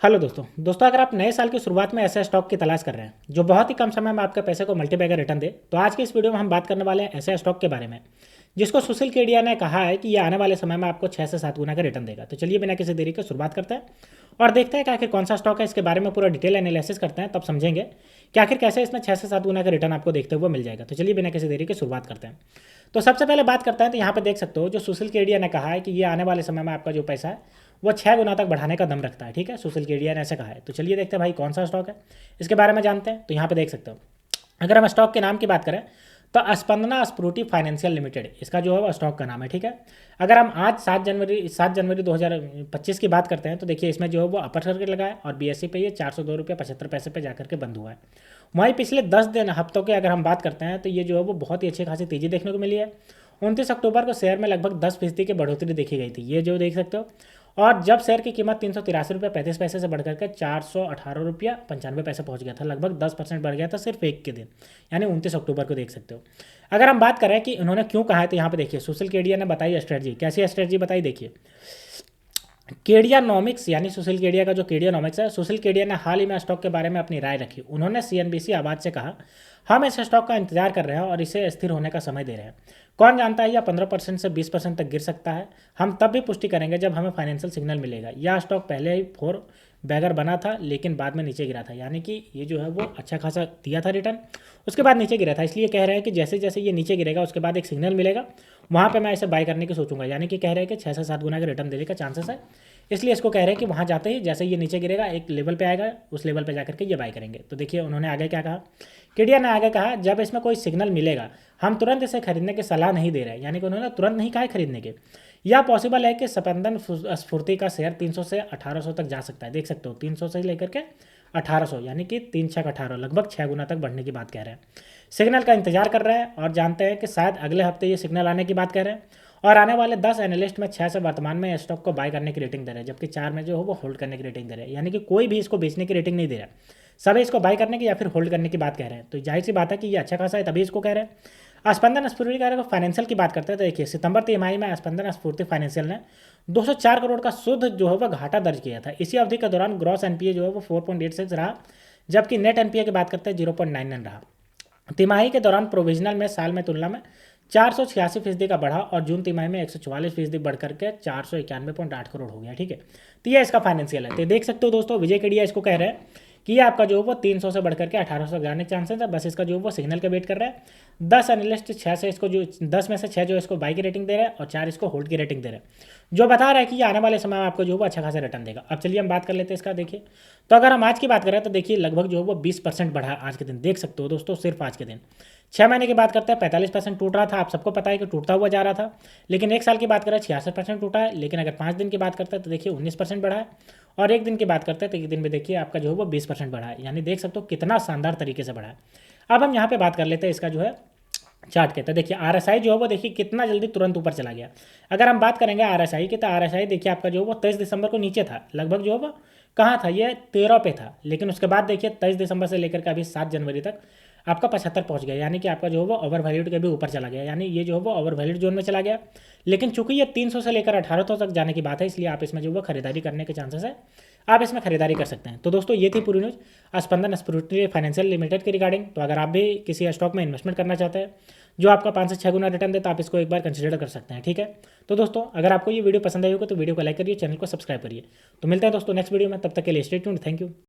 Hello दोस्तों अगर आप नए साल की शुरुआत में ऐसे स्टॉक की तलाश कर रहे हैं जो बहुत ही कम समय में आपके पैसे को मल्टीपैगर रिटर्न दे, तो आज की इस वीडियो में हम बात करने वाले हैं ऐसे स्टॉक के बारे में जिसको सुशील केडिया ने कहा है कि ये आने वाले समय में आपको 6 से 7 गुना का रिटर्न देगा। तो चलिए बिना किसी देरी के शुरुआत करते हैं और देखते हैं कि आखिर कौन सा स्टॉक है। इसके बारे में पूरा डिटेल एनालिसिस करते हैं, तब समझेंगे कि आखिर कैसे इसमें 6 से 7 गुना का रिटर्न आपको देखते हुए मिल जाएगा। तो चलिए बिना किसी देरी के शुरुआत करते हैं। तो सबसे पहले बात करते हैं, तो यहाँ पे देख सकते हो जो सुशील केडिया ने कहा है कि ये आने वाले समय में आपका जो पैसा है वो 6 गुना तक बढ़ाने का दम रखता है। ठीक है, सुशील केडिया ने ऐसे कहा है। तो चलिए देखते हैं भाई कौन सा स्टॉक है, इसके बारे में जानते हैं। तो यहाँ पे देख सकते हो, अगर हम स्टॉक के नाम की बात करें तो स्पंदना स्फ्रूटी फाइनेंशियल लिमिटेड इसका जो है वो स्टॉक का नाम है। ठीक है, अगर हम आज 7 जनवरी 2025 की बात करते हैं तो देखिए इसमें जो है वो अपर सर्किट लगा है और बीएससी पे ये 402 रुपये 75 पैसे पे जाकर के बंद हुआ है। वहीं पिछले 10 दिन हफ्तों की अगर हम बात करते हैं तो ये जो है वो बहुत ही अच्छी खासी तेजी देखने को मिली है। 29 अक्टूबर को शेयर में लगभग 10% की बढ़ोतरी देखी गई थी, ये जो देख सकते हो। और जब शेयर की कीमत 383 रुपये 35 पैसे से बढ़कर के 418 रुपया 95 पैसे पहुंच गया था, लगभग 10% बढ़ गया था सिर्फ एक के दिन, यानी 29 अक्टूबर को देख सकते हो। अगर हम बात करें कि उन्होंने क्यों कहा है, तो यहाँ पे देखिए सुशील केडिया ने बताई स्ट्रेटजी। कैसी स्ट्रेटजी बताई देखिए, केडियानॉमिक्स यानी सुशील केडिया का जो केडियानॉमिक्स है, सुशील केडिया ने हाल ही में स्टॉक के बारे में अपनी राय रखी। उन्होंने सीएनबीसी आवाज से कहा, हम इस स्टॉक का इंतजार कर रहे हैं और इसे स्थिर होने का समय दे रहे हैं। कौन जानता है यह 15% से 20% तक गिर सकता है। हम तब भी पुष्टि करेंगे जब हमें फाइनेंशियल सिग्नल मिलेगा। यह स्टॉक पहले ही 4 बैगर बना था लेकिन बाद में नीचे गिरा था, यानी कि ये जो है वो अच्छा खासा दिया था रिटर्न, उसके बाद नीचे गिरा था। इसलिए कह रहे हैं कि जैसे जैसे ये नीचे गिरेगा उसके बाद एक सिग्नल मिलेगा, वहाँ पे मैं इसे बाय करने की सोचूंगा। यानी कि कह रहे हैं कि 6 से 7 गुना का रिटर्न देने का चांसेस है, इसलिए इसको कह रहे हैं कि वहाँ जाते ही जैसे ये नीचे गिरेगा एक लेवल पे आएगा, उस लेवल पे जाकर के ये बाय करेंगे। तो देखिए उन्होंने आगे क्या कहा, केडिया ने आगे कहा, जब इसमें कोई सिग्नल मिलेगा हम तुरंत इसे खरीदने की सलाह नहीं दे रहे हैं। यानी कि उन्होंने तुरंत नहीं कहा है खरीदने के। यह पॉसिबल है कि स्पंदन स्फूर्ति का शेयर 300 से 1800 तक जा सकता है। देख सकते हो 300 से लेकर के 1800, यानी कि 3 6 18 लगभग 6 गुना तक बढ़ने की बात कह रहे हैं। सिग्नल का इंतजार कर रहे हैं और जानते हैं कि शायद अगले हफ्ते ये सिग्नल आने की बात कह रहे हैं। और आने वाले 10 एनालिस्ट में 6 से वर्तमान में स्टॉक को बाय करने की रेटिंग दे रहे हैं, जबकि 4 में जो हो वो होल्ड करने की रेटिंग दे रहे हैं। यानी कि कोई भी इसको बेचने की रेटिंग नहीं दे रहा है, सभी इसको बाय करने की या फिर होल्ड करने की बात कह रहे हैं। तो जाहिर सी बात है कि ये अच्छा खासा है, तभी इसको कह रहे हैं। स्पंदन स्फूर्ति का फाइनेंशियल की बात करते हैं तो देखिए सितंबर तिमाही में स्पंदन स्फूर्ति फाइनेंशियल ने 204 करोड़ का शुद्ध जो है वह घाटा दर्ज किया था। इसी अवधि के दौरान ग्रॉस एनपीए जो है वो 4.86 रहा, जबकि नेट एनपीए की बात करते हैं 0.99 रहा। तिमाही के दौरान प्रोविजनल में साल में तुलना में 486% का बढ़ा और जून तिमाही में 144% बढ़ करके 491.8 करोड़ हो गया। ठीक है, तो ये इसका फाइनेंशियल है। तो देख सकते हो दोस्तों, विजय केडिया इसको कह रहे हैं कि ये आपका जो वो 300 से बढ़ करके 1800 तक जाने के चांसेस है। बस इसका जो वो सिग्नल का वेट कर रहा है। 10 एनालिस्ट 6 से इसको जो 10 में से 6 जो इसको बाई की रेटिंग दे रहे हैं और 4 इसको होल्ड की रेटिंग दे रहे हैं, जो बता रहा है कि ये आने वाले समय में आपको जो वो अच्छा खासा रिटर्न देगा। अब चलिए हम बात कर लेते हैं इसका। देखिए तो अगर हम आज की बात करें तो देखिए लगभग जो है वो 20% बढ़ा आज के दिन, देख सकते हो दोस्तों, सिर्फ आज के दिन। 6 महीने की बात करते हैं 45% टूट रहा था, आप सबको पता है कि टूटता हुआ जा रहा था। लेकिन एक साल की बात करें 66% टूटा है। लेकिन अगर 5 दिन की बात करते हैं तो देखिए 19% बढ़ा है। और एक दिन की बात करते हैं तो एक दिन में देखिए आपका जो है वो 20% बढ़ा है, यानी देख सकते हो कितना शानदार तरीके से बढ़ा है। अब हम यहाँ पे बात कर लेते हैं इसका जो है चार्ट के। तो देखिए आरएसआई जो है वो देखिए कितना जल्दी तुरंत ऊपर चला गया। अगर हम बात करेंगे आरएसआई की, तो आरएसआई देखिए आपका जो है वो 23 दिसंबर को नीचे था, लगभग जो है वो कहाँ था, ये 13 पे था। लेकिन उसके बाद देखिए 23 दिसंबर से लेकर के अभी 7 जनवरी तक आपका 75 पहुंच गया, यानी कि आपका जो है वो ओवर वैल्यूड के भी ऊपर चला गया, यानी ये जो है वो ओवर वैल्यूड जोन में चला गया। लेकिन चूंकि ये 300 से लेकर 1800 तक जाने की बात है, इसलिए आप इसमें जो वो खरीदारी करने के चांसेस है, आप इसमें खरीदारी कर सकते हैं। तो दोस्तों ये थी पूरी न्यूज़ स्पंदन स्फूर्ति फाइनेंशियल लिमिटेड के रिगार्डिंग। तो अगर आप भी किसी स्टॉक में इन्वेस्टमेंट करना चाहते हैं जो आपका 5 से 6 गुना रिटर्न देता है, आप इसको एक बार कंसिडर कर सकते हैं। ठीक है, तो दोस्तों अगर आपको ये वीडियो पसंद आई होगा तो वीडियो को लाइक करिए, चैनल को सब्सक्राइब करिए। तो मिलते हैं दोस्तों नेक्स्ट वीडियो में, तब तक के लिए स्टे ट्यून्ड, थैंक यू।